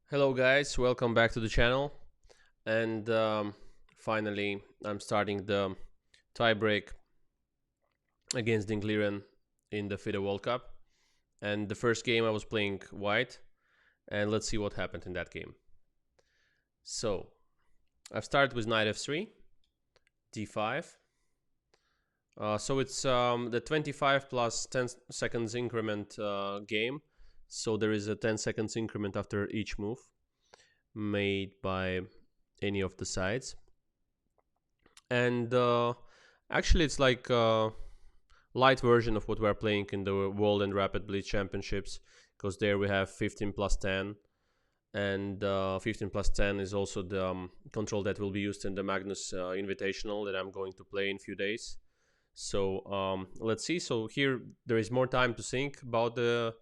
Hello guys, welcome back to the channel. And finally, I'm starting the tiebreak against Dingliren in the FIDE World Cup. And the first game I was playing white, and let's see what happened in that game. So, I've started with knight f3, d5. So it's the 25 plus 10 seconds increment game. So there is a 10 seconds increment after each move made by any of the sides. And actually it's like a light version of what we're playing in the World and Rapid Blitz Championships, because there we have 15 plus 10, and 15 plus 10 is also the control that will be used in the Magnus Invitational that I'm going to play in a few days. So let's see. So here there is more time to think about the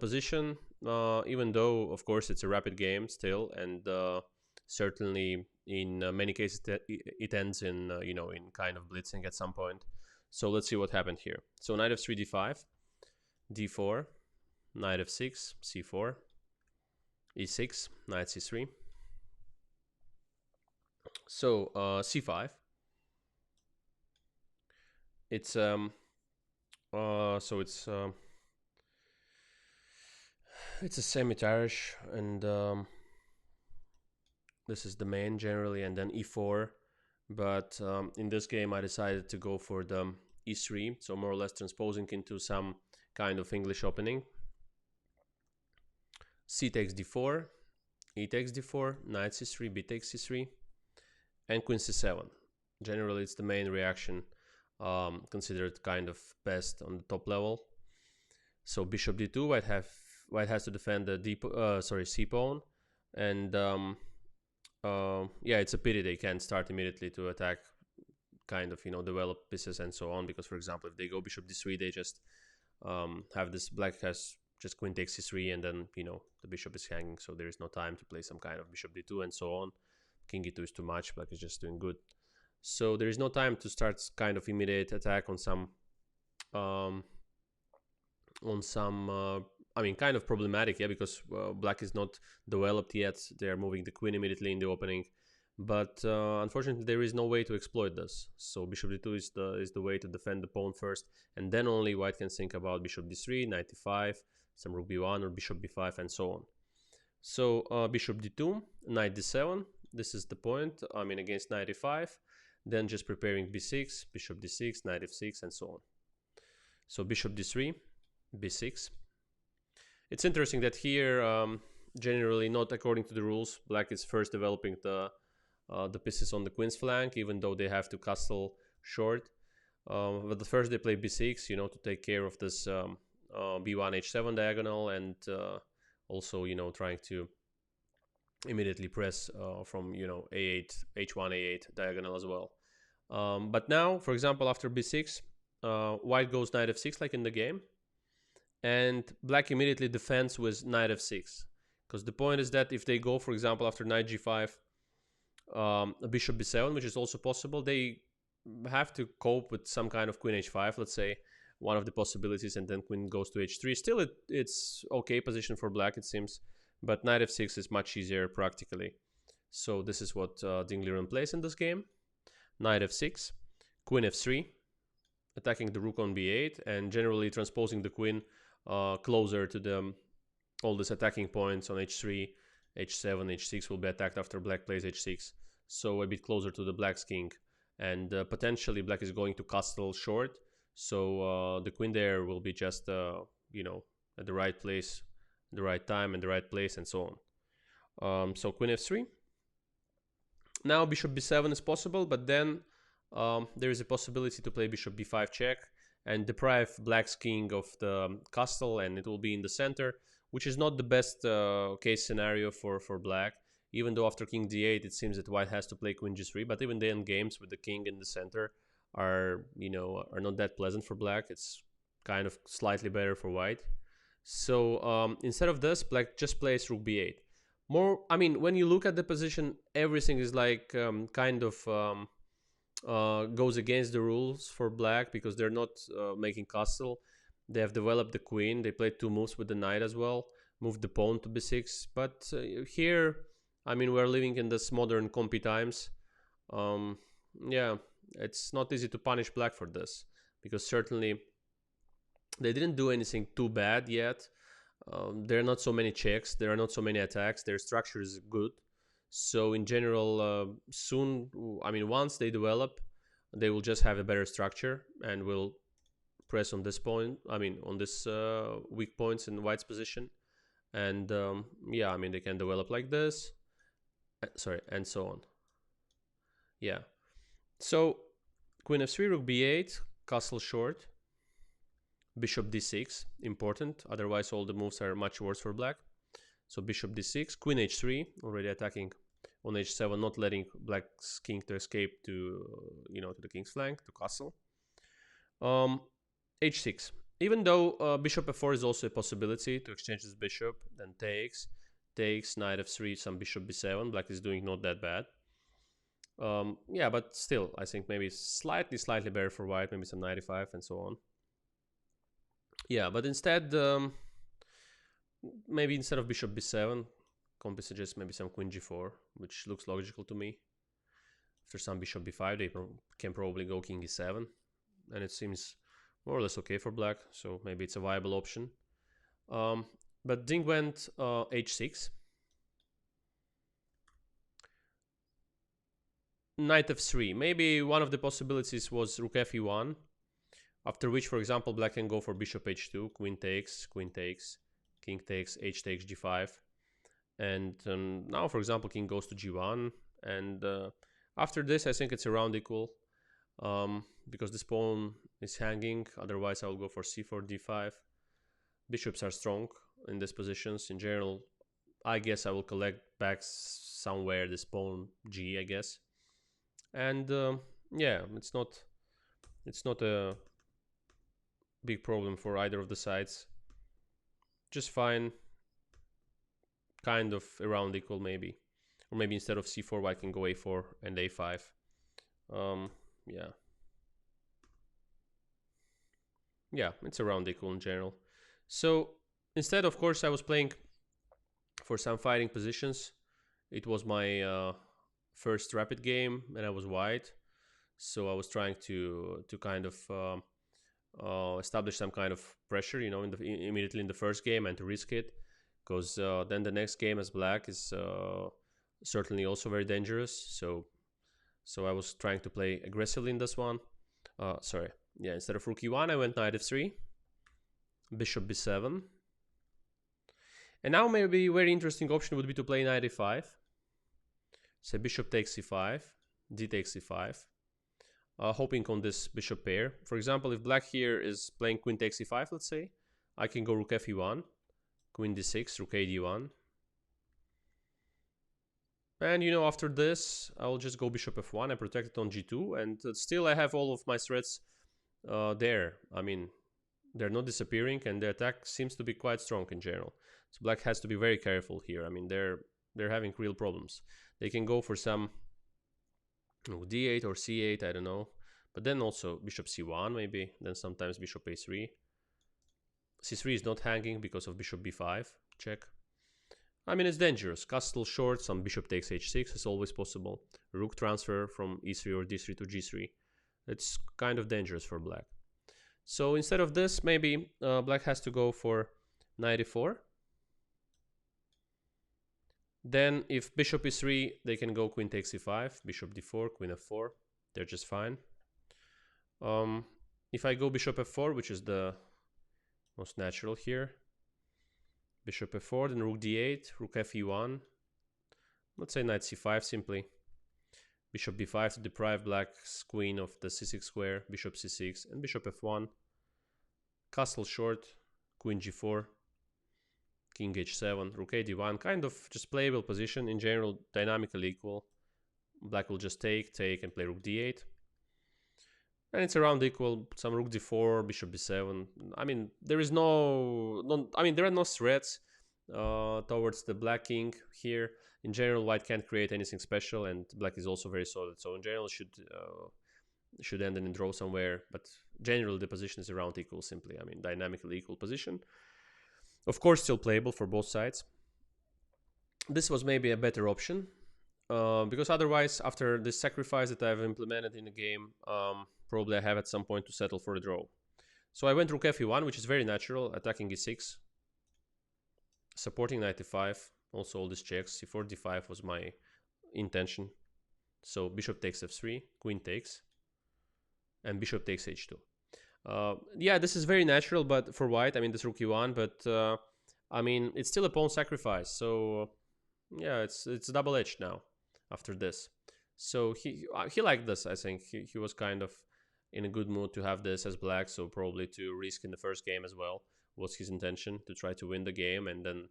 position, even though of course it's a rapid game still, and certainly in many cases it ends in in kind of blitzing at some point. So let's see what happened here. So knight f3 d5, d4, knight f6, c4, e6, knight c3. So c5. It's so it's a semi-tarish, and this is the main generally, and then e4. But in this game I decided to go for the e3, so more or less transposing into some kind of English opening. C takes d4, e takes d4, knight c3, b takes c3, and queen c7. Generally it's the main reaction, considered kind of best on the top level. So bishop d2, white has to defend the c pawn, and yeah, it's a pity they can't start immediately to attack, kind of develop pieces and so on, because for example if they go bishop d3, they just have this, black has just queen takes c3, and then the bishop is hanging, so there is no time to play some kind of bishop d2 and so on. King e2 is too much, black is just doing good, so there is no time to start kind of immediate attack on some I mean, kind of problematic, yeah, because black is not developed yet. They're moving the queen immediately in the opening, but unfortunately there is no way to exploit this. So bishop d2 is the way to defend the pawn first, and then only white can think about bishop d3, knight d5, some rook b1 or bishop b5 and so on. So bishop d2, knight d7. This is the point. I mean, against knight e5, then just preparing b6, bishop d6, knight f6, and so on. So bishop d3, b6. It's interesting that here, generally not according to the rules, black is first developing the pieces on the queen's flank, even though they have to castle short. But the first they play b6, to take care of this b1 h7 diagonal, and also trying to immediately press from a8 h1 a8 diagonal as well. But now, for example, after b6, white goes knight f6 like in the game, and black immediately defends with knight f6, because the point is that if they go, for example, after knight g5, bishop b7, which is also possible, they have to cope with some kind of queen h5, let's say, one of the possibilities, and then queen goes to h3. Still, it's okay position for black, it seems, but knight f6 is much easier practically. So this is what Dingliren plays in this game. Knight f6, queen f3, attacking the rook on b8, and generally transposing the queen closer to all these attacking points on h3, h7, h6 will be attacked after black plays h6, so a bit closer to the black's king, and potentially black is going to castle short, so the queen there will be just at the right place, the right time, and the right place, and so on. So queen f3. Now bishop b7 is possible, but then there is a possibility to play bishop b5 check and deprive black's king of the castle, and it will be in the center, which is not the best case scenario for black, even though after king d8 it seems that white has to play queen g3, but even then games with the king in the center are not that pleasant for black. It's kind of slightly better for white. So instead of this, black just plays rook b8. I mean, when you look at the position, everything is like kind of goes against the rules for black, because they're not making castle. They have developed the queen. They played two moves with the knight as well. move the pawn to b6. But here, I mean, we're living in this modern compy times. Yeah, it's not easy to punish black for this, because certainly they didn't do anything too bad yet. There are not so many checks, there are not so many attacks, their structure is good. So in general, soon, I mean, once they develop, they will just have a better structure and will press on this point, I mean, on this weak points in white's position. And yeah, I mean, they can develop like this, sorry, and so on. Yeah. So queen f3, rook b8, castle short, bishop d6, important, otherwise all the moves are much worse for black. So bishop d6, queen h3, already attacking on h7, not letting black's king to escape to, to the king's flank, to castle. H6. Even though bishop f4 is also a possibility to exchange this bishop, then takes, knight f3, some bishop b7. Black is doing not that bad. Yeah, but still, I think maybe slightly better for white, maybe some knight e5 and so on. Yeah, but instead, maybe instead of bishop b7, Compi suggests maybe some queen g4, which looks logical to me. After some bishop b5, they can probably go king e7, and it seems more or less okay for black, so maybe it's a viable option. But Ding went h6. Knight f3. Maybe one of the possibilities was rook fe1, after which, for example, black can go for bishop h2, queen takes, king takes, h takes g5. And now, for example, king goes to g1. And after this, I think it's around equal, because this pawn is hanging. Otherwise, I will go for c4, d5. Bishops are strong in these positions. In general, I guess I will collect back somewhere this pawn g, I guess. And yeah, it's not a big problem for either of the sides. Just fine. Kind of around equal, maybe. Or maybe instead of c4, white can go a4 and a5. Yeah. Yeah, it's around equal in general. So instead, of course, I was playing for some fighting positions. It was my first rapid game, and I was white. So I was trying to kind of establish some kind of pressure, immediately in the first game, and to risk it. Because then the next game as black is certainly also very dangerous. So I was trying to play aggressively in this one. Sorry. Yeah, instead of rook e1, I went knight f3. Bishop b7. And now maybe a very interesting option would be to play knight e5. Say bishop takes e5. D takes e5. Hoping on this bishop pair. For example, if black here is playing queen takes e5, let's say, I can go rook fe1. Queen d6, rook a d1. And after this, I'll just go bishop f1 and protect it on g2. And still I have all of my threats there. I mean, they're not disappearing, and the attack seems to be quite strong in general. So black has to be very careful here. I mean, they're having real problems. They can go for some d8 or c8, I don't know. But then also bishop c1 maybe. Then sometimes bishop a3. c3 is not hanging because of bishop b5. Check. I mean, it's dangerous. Castle short, some bishop takes h6 is always possible. Rook transfer from e3 or d3 to g3. It's kind of dangerous for black. So instead of this, maybe black has to go for knight e4. Then if bishop e3, they can go queen takes e5, bishop d4, queen f4. They're just fine. If I go bishop f4, which is the most natural here, bishop f4, then rook d8, rook fe1. Let's say knight c5 simply. Bishop b5 to deprive black's queen of the c6 square, bishop c6, and bishop f1. Castle short, queen g4, king h7, rook a d1. Kind of just playable position. In general, dynamically equal. Black will just take, and play rook d8. And it's around equal. Some rook d4, bishop b7. I mean, there is there are no threats towards the black king here. In general, white can't create anything special, and black is also very solid. So in general, should end in a draw somewhere. But generally, the position is around equal. Simply, I mean, dynamically equal position. Of course, still playable for both sides. This was maybe a better option, because otherwise, after this sacrifice that I've implemented in the game, probably I have at some point to settle for a draw. So I went rook fe1, which is very natural, attacking e6, supporting knight e5, also all these checks. c4, d5 was my intention. So bishop takes f3, queen takes, and bishop takes h2. Yeah, this is very natural, but for white, I mean, this rook e1, but I mean, it's still a pawn sacrifice, so yeah, it's double-edged now after this. So he liked this, I think. He was kind of in a good mood to have this as black, so probably to risk in the first game as well was his intention, to try to win the game and then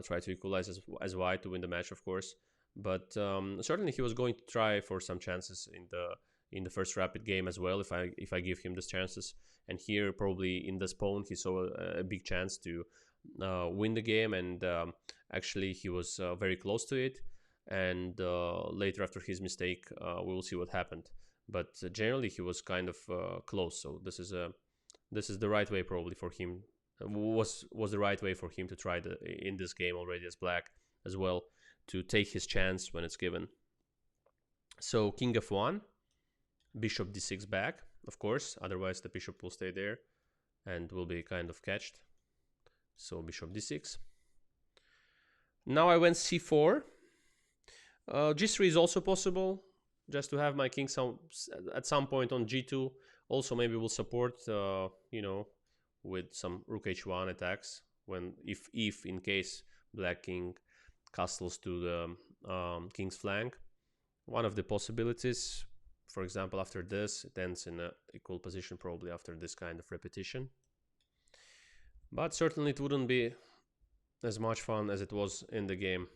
try to equalize as white to win the match, of course. But certainly he was going to try for some chances in the first rapid game as well, if I give him these chances. And here, probably in this pawn, he saw a big chance to win the game, and actually he was very close to it. And later, after his mistake, we will see what happened. But generally, he was kind of close. So this is the right way probably for him. Was the right way for him to try in this game already as black as well, to take his chance when it's given. So king f1, bishop d6 back, of course, otherwise the bishop will stay there and will be kind of catched. So bishop d6. Now I went c4. G3 is also possible, just to have my king at some point on g2. Also maybe will support, with some rook h1 attacks, when if in case black king castles to the king's flank. One of the possibilities, for example, after this, it ends in an equal position probably after this kind of repetition. But certainly it wouldn't be as much fun as it was in the game,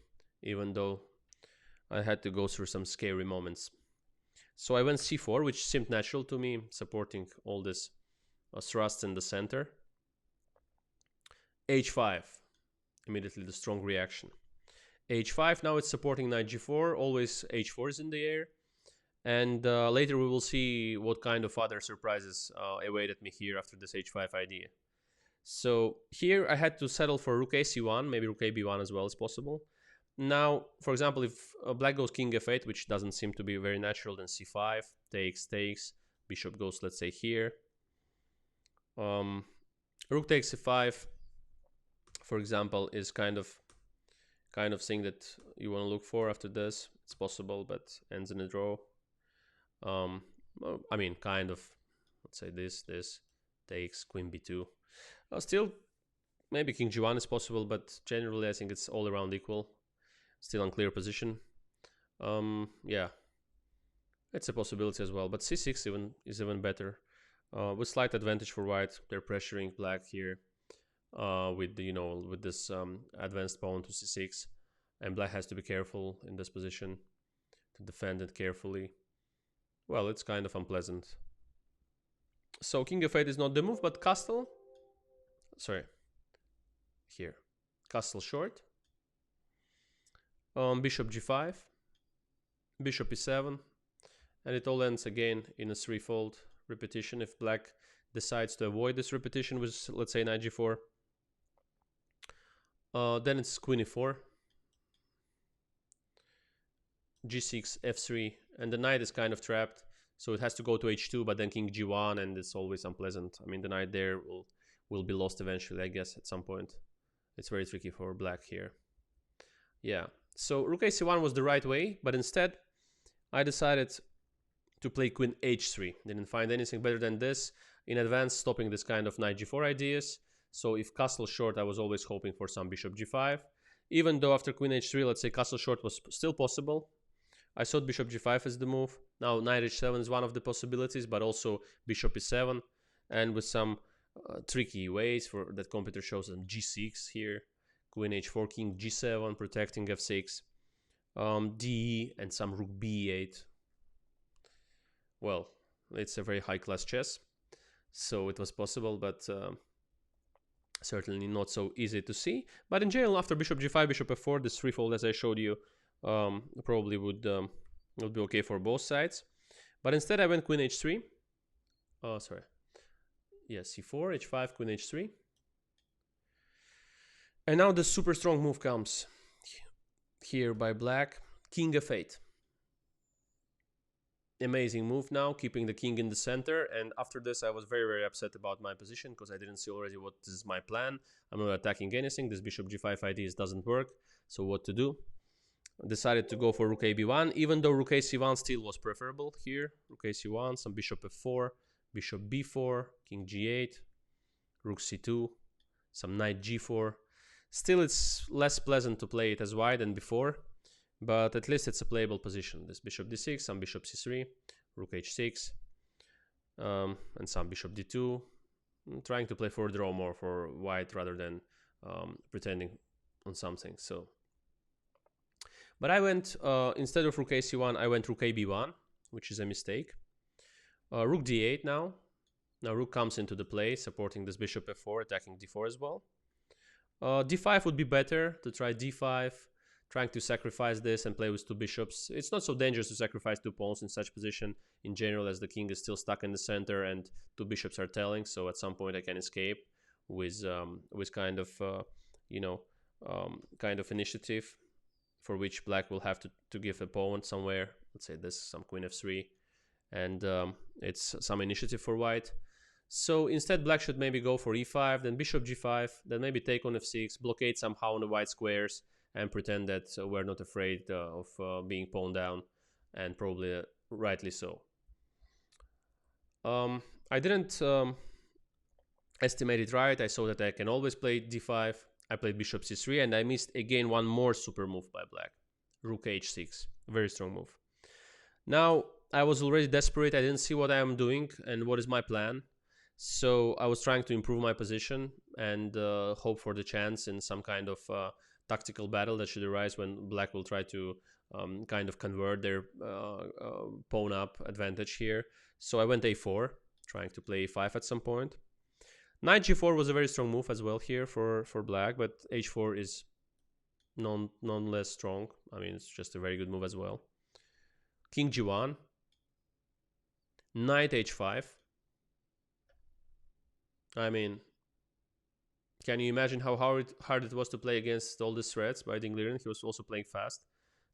even though I had to go through some scary moments. So I went c4, which seemed natural to me, supporting all this thrust in the center. h5, immediately the strong reaction. h5, now it's supporting knight g4, always h4 is in the air. And later we will see what kind of other surprises awaited me here after this h5 idea. So here I had to settle for rook ac1, maybe rook ab1 as well as possible. Now, for example, if black goes king f8, which doesn't seem to be very natural, then c5, takes, bishop goes, let's say, here. Rook takes c5, for example, is kind of thing that you want to look for after this. It's possible, but ends in a draw. Well, I mean, kind of, let's say this takes, queen b2. Still, maybe king g1 is possible, but generally I think it's all around equal. Still unclear position. Yeah, it's a possibility as well, but c6 is even better, with slight advantage for white. They're pressuring black here with this advanced pawn to c6, and black has to be careful in this position to defend it carefully. Well, it's kind of unpleasant. So king f8 is not the move, but castle. Sorry, here, castle short. Bishop g5, bishop e7, and it all ends again in a threefold repetition. If black decides to avoid this repetition with, let's say, knight g4, then it's queen e4, g6, f3, and the knight is kind of trapped, so it has to go to h2, but then king g1, and it's always unpleasant. I mean, the knight there will be lost eventually, I guess, at some point. It's very tricky for black here. Yeah. So rook ac1 was the right way, but instead I decided to play queen h3. Didn't find anything better than this in advance, stopping this kind of knight g4 ideas. So if castle short, I was always hoping for some bishop g5. Even though after queen h3, let's say castle short was still possible, I thought bishop g5 is the move. Now knight h7 is one of the possibilities, but also bishop e7, and with some tricky ways for that computer shows them g6 here. Queen h4, king g7, protecting f6, d, and some rook b8. Well, it's a very high-class chess, so it was possible, but certainly not so easy to see. But in general, after bishop g5, bishop f4, this threefold, as I showed you, probably would be okay for both sides. But instead, I went queen h3. Oh, sorry. Yeah, c4, h5, queen h3. And now the super strong move comes here by black. King f8. Amazing move now, keeping the king in the center. And after this, I was very upset about my position because I didn't see already what is my plan. I'm not attacking anything. This bishop g5 ideas doesn't work. So what to do? Decided to go for rook a b1, even though rook a c1 still was preferable here. Rook a c1, some bishop f4, bishop b4, king g8, rook c2, some knight g4. Still, it's less pleasant to play it as white than before, but at least it's a playable position. This bishop d6, some bishop c3, rook h6, and some bishop d2. I'm trying to play for draw more for white rather than pretending on something. So, but I went, instead of rook a c1, I went rook a b1, which is a mistake. Rook d8 now. Now rook comes into the play, supporting this bishop f4, attacking d4 as well. D5 would be better, to try d5, trying to sacrifice this and play with two bishops. It's not so dangerous to sacrifice two pawns in such position in general, as the king is still stuck in the center and two bishops are telling, so at some point I can escape with kind of kind of initiative, for which black will have to give a pawn somewhere. Let's say this, some queen f3, and it's some initiative for white. So instead, black should maybe go for e5, then bishop g5, then maybe take on f6, blockade somehow on the white squares, and pretend that we're not afraid of being pawned down, and probably rightly so. I didn't estimate it right. I saw that I can always play d5. I played bishop c3, and I missed again one more super move by black. Rook h6, very strong move. Now, I was already desperate. I didn't see what I am doing and what is my plan. So I was trying to improve my position and hope for the chance in some kind of tactical battle that should arise when black will try to kind of convert their pawn up advantage here. So I went a4, trying to play a5 at some point. Knight g4 was a very strong move as well here for black, but h4 is none less strong. I mean, it's just a very good move as well. King g1, knight h5. I mean, can you imagine how hard it was to play against all these threats by Dingliren? He was also playing fast.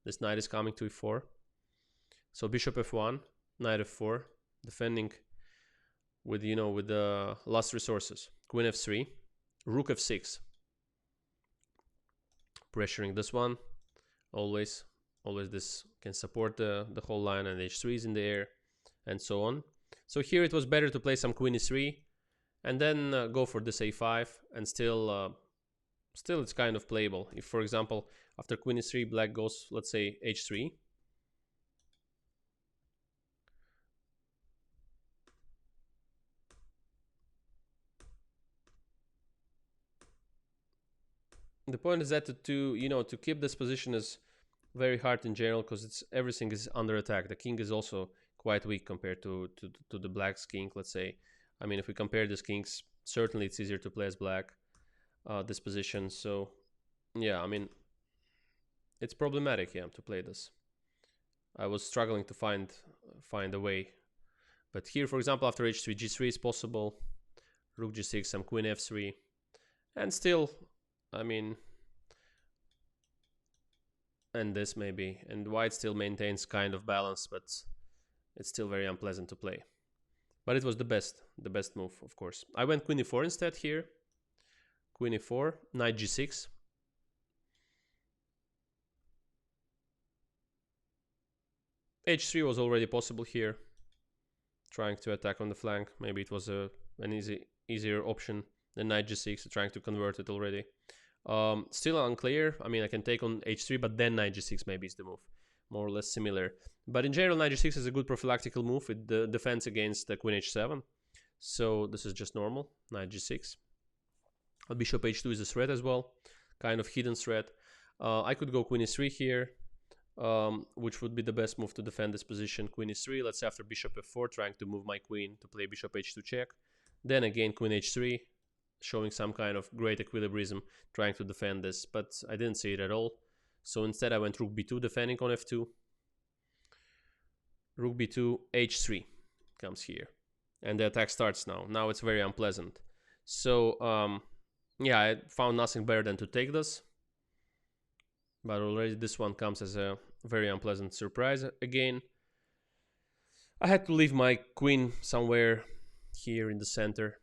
This knight is coming to e4. So bishop f1, knight f4, defending with, with the last resources. Queen f3, rook f6. Pressuring this one. Always this can support the whole line, and h3 is in the air, and so on. So here it was better to play some queen e3, and then go for this a5, and still it's kind of playable. If, for example, after queen e3, black goes, let's say, h3. The point is that to keep this position is very hard in general, because everything is under attack. The king is also quite weak compared to the black's king, let's say. I mean, if we compare these kings, certainly it's easier to play as black, this position. So, yeah, I mean, it's problematic, yeah, to play this. I was struggling to find a way. But here, for example, after h3, g3 is possible. Rook g6, some queen f3. And still, I mean, and this maybe. And white still maintains kind of balance, but it's still very unpleasant to play. But it was the best move, of course. I went queen e4 instead here. Queen e4, knight g6. h3 was already possible here. Trying to attack on the flank. Maybe it was an easier option than knight g6, trying to convert it already. Still unclear. I mean, I can take on h3, but then knight g6 maybe is the move. More or less similar. But in general, knight g6 is a good prophylactical move. It defends against the queen h7. So this is just normal. Knight g6. Bishop h2 is a threat as well. Kind of hidden threat. I could go queen e3 here, which would be the best move to defend this position. Queen e3. Let's say after bishop f4, trying to move my queen to play bishop h2 check. Then again queen h3, showing some kind of great equilibrism, trying to defend this. But I didn't see it at all. So instead I went rook b2, defending on f2. Rook b2, h3 comes here. And the attack starts now. Now it's very unpleasant. So, Yeah, I found nothing better than to take this. But already this one comes as a very unpleasant surprise again. I had to leave my queen somewhere here in the center.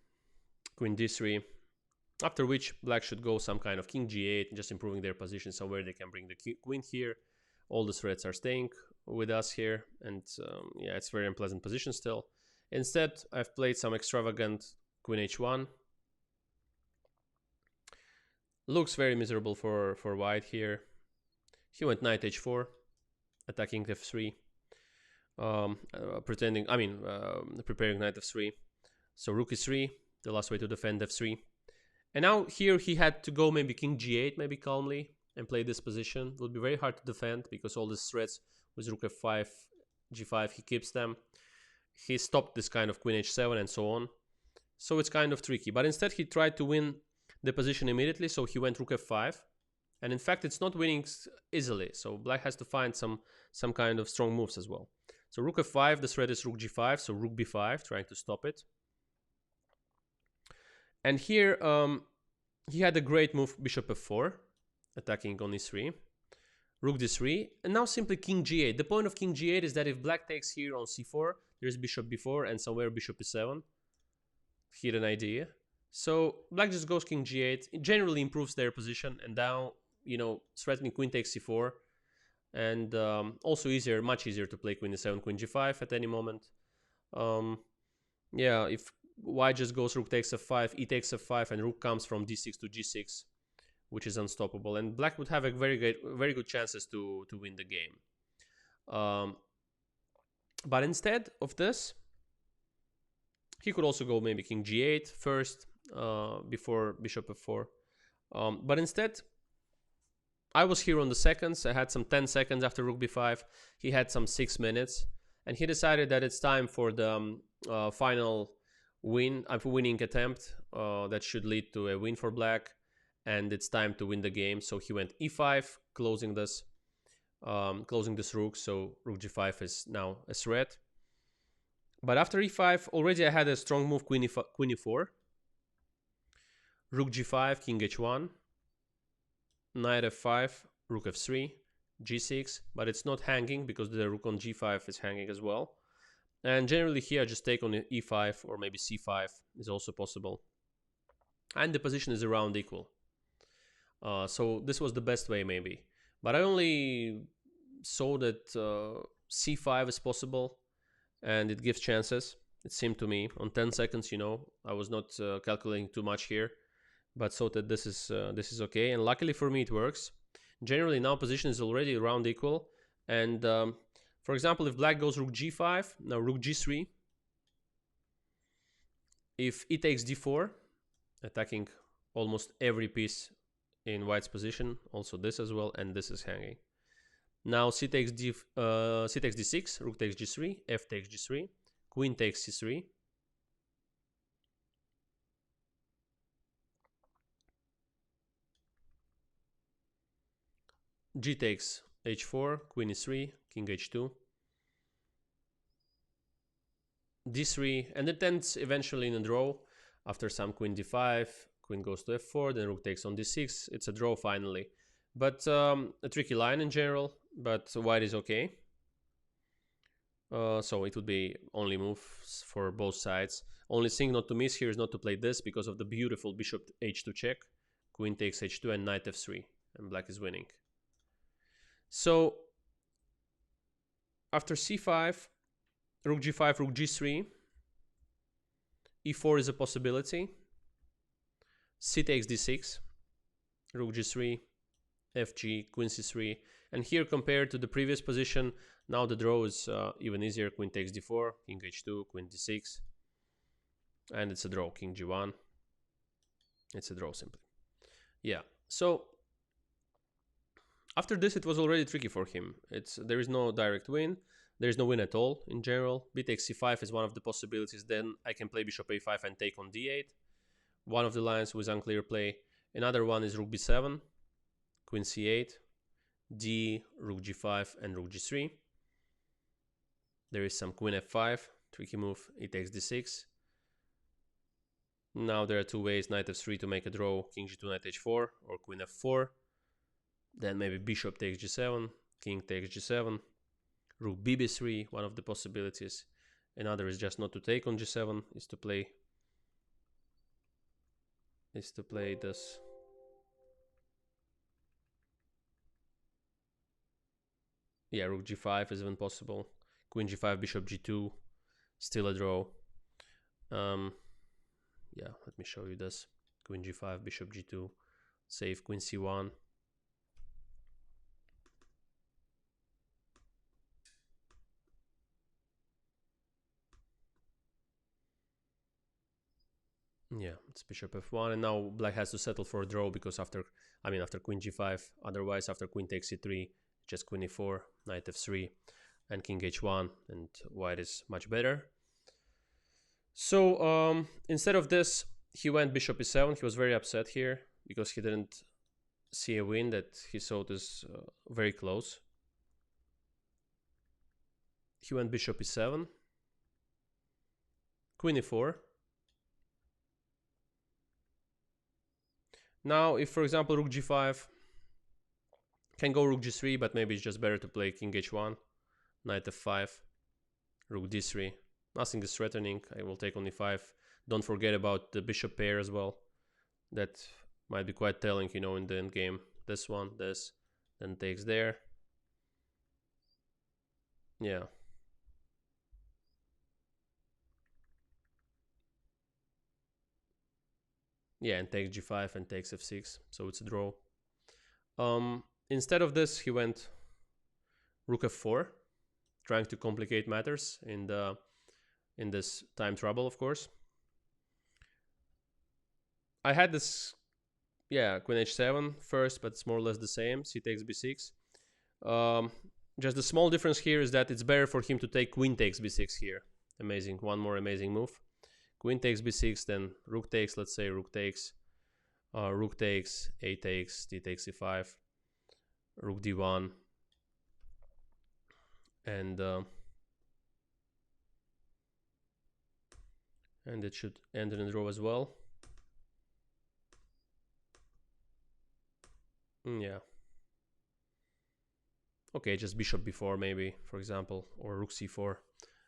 Queen d3. After which black should go some kind of king g8, just improving their position somewhere they can bring the queen here. All the threats are staying with us here, and yeah, it's very unpleasant position still. Instead, I've played some extravagant queen h1. Looks very miserable for white here. He went knight h4, attacking f3, preparing knight f3. So rook e3, the last way to defend f3. And now here he had to go maybe king g8, maybe calmly, and play this position. It would be very hard to defend because all these threats with rook f5, g5, he keeps them. He stopped this kind of queen h7 and so on. So it's kind of tricky. But instead he tried to win the position immediately, so he went rook f5. And in fact, it's not winning easily, so black has to find some kind of strong moves as well. So rook f5, the threat is rook g5, so rook b5, trying to stop it. And here he had a great move, bishop f4, attacking on e3, rook d3, and now simply king g8. The point of king g8 is that if black takes here on c4, there's bishop b4 and somewhere bishop e7. Hidden idea. So black just goes king g8. It generally improves their position, and now, you know, threatening queen takes c4, and also much easier to play queen e7, queen g5 at any moment. Yeah, if white just goes rook takes f5, e takes f5, and rook comes from d6 to g6, which is unstoppable, and black would have a very good chances to win the game. But instead of this, he could also go maybe king g8 first, before bishop f4. But instead, I was here on the seconds. I had some 10 seconds after rook b5. He had some 6 minutes. And he decided that it's time for the final winning attempt that should lead to a win for black. And it's time to win the game. So he went e5, closing this rook. So rook g5 is now a threat. But after e5, already I had a strong move, queen e4. Rook g5, king h1. Knight f5, rook f3, g6. But it's not hanging because the rook on g5 is hanging as well. And generally here I just take on e5 or maybe c5 is also possible. And the position is around equal. So this was the best way maybe. But I only saw that c5 is possible. And it gives chances, it seemed to me, on 10 seconds, you know. I was not calculating too much here, but thought that this is okay, and luckily for me it works. Generally now position is already around equal, and for example, if black goes rook g5, now rook g3, if e takes d4, attacking almost every piece in white's position, also this as well, and this is hanging. Now c takes d6, rook takes g3, f takes g3, queen takes c3. G takes h4, queen e3, king h2. d3, and it ends eventually in a draw after some queen d5, queen goes to f4, then rook takes on d6. It's a draw finally. But a tricky line in general, but white is okay. So it would be only moves for both sides. Only thing not to miss here is not to play this because of the beautiful bishop h2 check. Queen takes h2 and knight f3, and black is winning. So after c5, rook g5, rook g3, e4 is a possibility. C takes d6, rook g3, fg, queen c3, and here compared to the previous position, now the draw is even easier. Queen takes d4, king h2, queen d6, and it's a draw. King g1, it's a draw simply. Yeah, so after this it was already tricky for him. There is no direct win, there is no win at all in general. B takes c5 is one of the possibilities. Then I can play bishop a5 and take on d8, one of the lines with unclear play. Another one is rook b7, queen c8, d, rook g5, and rook g3. There is some queen f5, tricky move, e takes d6. Now there are two ways: knight f3 to make a draw, king g2, knight h4, or queen f4. Then maybe bishop takes g7, king takes g7, rook bb3, one of the possibilities. Another is just not to take on g7, is to play this. Yeah, rook g5 is even possible. Queen g5, bishop g2, still a draw. Yeah, let me show you this. Queen g5, bishop g2, save queen c1. Yeah, it's bishop f1, and now black has to settle for a draw because after queen g5, otherwise after queen takes c3, just queen e4, knight f3, and king h1, and white is much better. So instead of this, he went bishop e7. He was very upset here because he didn't see a win that he thought is very close. He went bishop e7, queen e4. Now, if for example rook g5, can go rook g3, but maybe it's just better to play king h1, knight f5, rook d3. Nothing is threatening. I will take on e5. Don't forget about the bishop pair as well. That might be quite telling, you know, in the end game. This one, this, then takes there. Yeah. Yeah, and takes g5 and takes f6, so it's a draw. Instead of this, he went rook f4, trying to complicate matters in this time trouble, of course. I had this, yeah, queen h7 first, but it's more or less the same. C takes b6. Just the small difference here is that it's better for him to take queen takes b6 here. Amazing, one more amazing move. Queen takes b6, then rook takes, let's say rook takes, a takes, d takes e5, rook d1, and it should end in a draw as well. Yeah. Okay, just bishop b4 maybe, for example, or rook c4,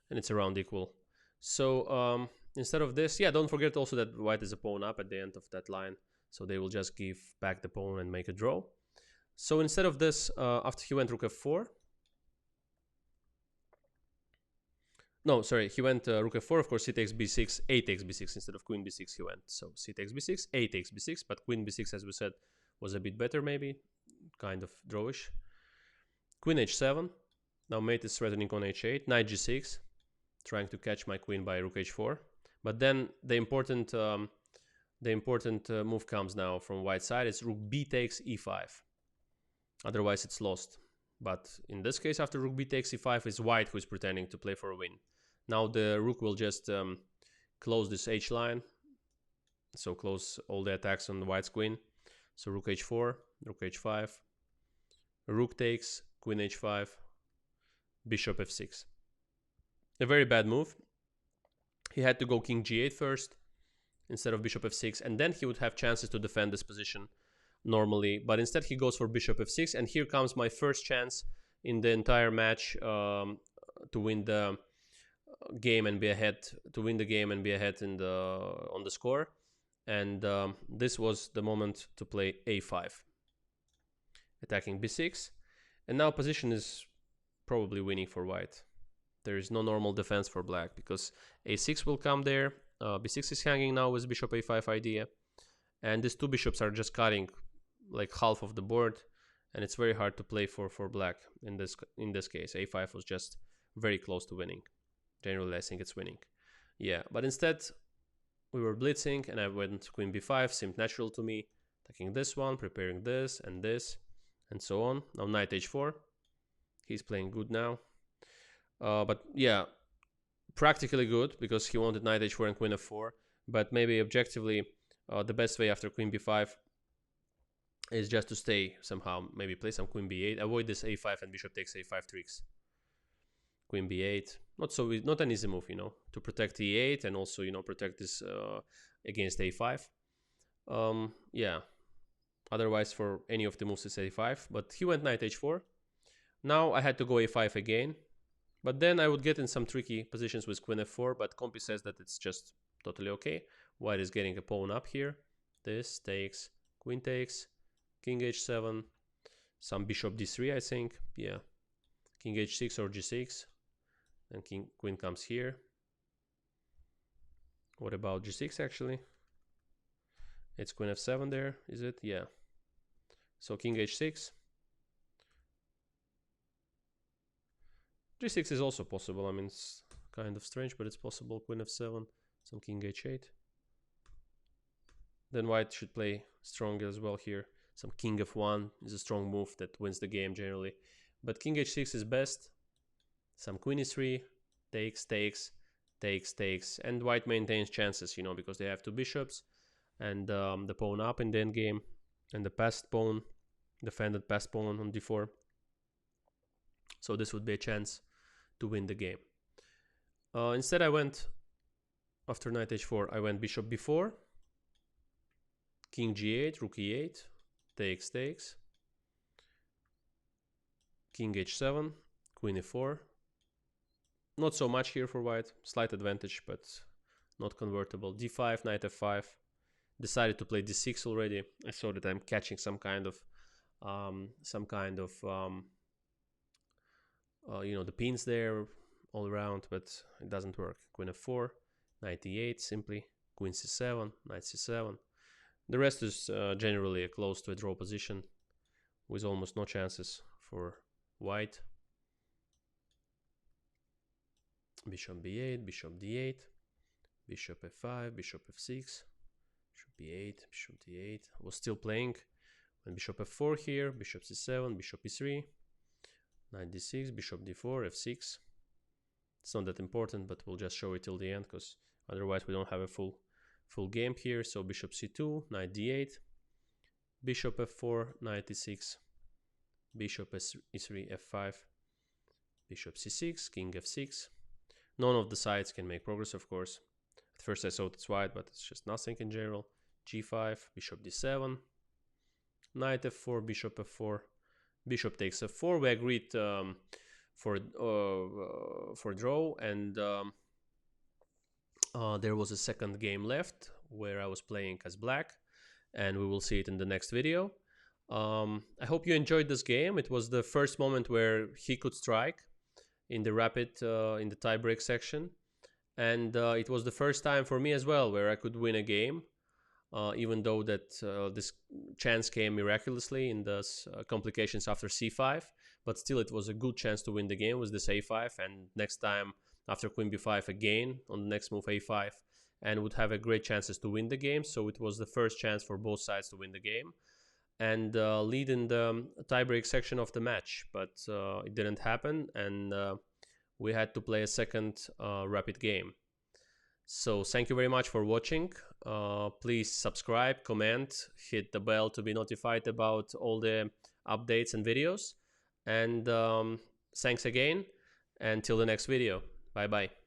and it's around equal. So instead of this, yeah, don't forget also that white is a pawn up at the end of that line, so they will just give back the pawn and make a draw. So instead of this, after he went rook f4, no, sorry, he went rook f4, of course, c takes b6, a takes b6 instead of queen b6 he went. So c takes b6, a takes b6, but queen b6, as we said, was a bit better maybe, kind of drawish. Queen h7, now mate is threatening on h8, knight g6, trying to catch my queen by rook h4. But then the important move comes now from white side, it's rook b takes e5. Otherwise it's lost. But in this case, after rook b takes e5, it's white who is pretending to play for a win. Now the rook will just close this h line, so close all the attacks on the white's queen. So rook h4, rook h5, rook takes, queen h5, bishop f6. A very bad move. He had to go king g8 first instead of bishop f6, and then he would have chances to defend this position normally. But instead he goes for bishop f6, and here comes my first chance in the entire match to win the game and be ahead, on the score. And this was the moment to play a5, attacking b6, and now position is probably winning for white. There is no normal defense for black because a6 will come there. b6 is hanging now with bishop a5 idea, and these two bishops are just cutting like half of the board, and it's very hard to play for black in this case. a5 was just very close to winning. Generally, I think it's winning. Yeah, but instead we were blitzing, and I went queen b5, seemed natural to me, attacking this one, preparing this, and so on. Now knight h4. He's playing good now. But yeah, practically good because he wanted knight h4 and queen f4. But maybe objectively, the best way after queen b5 is just to stay somehow. Maybe play some queen b8. Avoid this a5 and bishop takes a5 tricks. Queen b8, not an easy move, you know, to protect e8 and also, you know, protect this against a5. Yeah, otherwise for any of the moves it's a5, but he went knight h4. Now I had to go a5 again, but then I would get in some tricky positions with queen f4, but Compi says that it's just totally okay. White is getting a pawn up here. This takes, queen takes, king h7, some bishop d3, I think. Yeah, king h6 or g6, and queen comes here. What about g6 actually? It's queen f7 there, is it? Yeah. So king h6. g6 is also possible. I mean, it's kind of strange, but it's possible. Queen f7, some king h8. Then white should play strong as well here. Some king f1 is a strong move that wins the game generally. But king h6 is best. Some queen e3, takes, takes, takes, takes. And white maintains chances, you know, because they have two bishops. And the pawn up in the endgame. And the passed pawn, defended passed pawn on d4. So this would be a chance to win the game. Instead I went, after knight h4, I went bishop b4. King g8, rook e8, takes, takes. King h7, queen e4. Not so much here for white, slight advantage, but not convertible. d5, knight f5. Decided to play d6 already. I saw that I'm catching some kind of you know, the pins there all around, but it doesn't work. Queen f4, knight e8 simply, queen c7, knight c7. The rest is generally close to a draw position with almost no chances for white. Bishop b8, bishop d8, bishop f5, bishop f6, bishop b8, bishop d8. I was still playing when bishop f4 here, bishop c7, bishop e3, knight d6, bishop d4, f6. It's not that important, but we'll just show it till the end because otherwise we don't have a full game here. So bishop c2, knight d8, bishop f4, knight e6, bishop e3, f5, bishop c6, king f6. None of the sides can make progress, of course. At first I thought it's white, but it's just nothing in general. g5, bishop d7, knight f4, bishop f4, bishop takes f4. We agreed for draw, and there was a second game left where I was playing as black, and we will see it in the next video. I hope you enjoyed this game. It was the first moment where he could strike in the rapid, in the tiebreak section, and it was the first time for me as well where I could win a game, even though that this chance came miraculously in the complications after c5, but still it was a good chance to win the game with this a5, and next time after queen b5 again on the next move a5, and would have a great chances to win the game. So it was the first chance for both sides to win the game and lead in the tiebreak section of the match, but it didn't happen, and we had to play a second rapid game. So thank you very much for watching. Please subscribe, comment, hit the bell to be notified about all the updates and videos, and thanks again, and till the next video. Bye bye.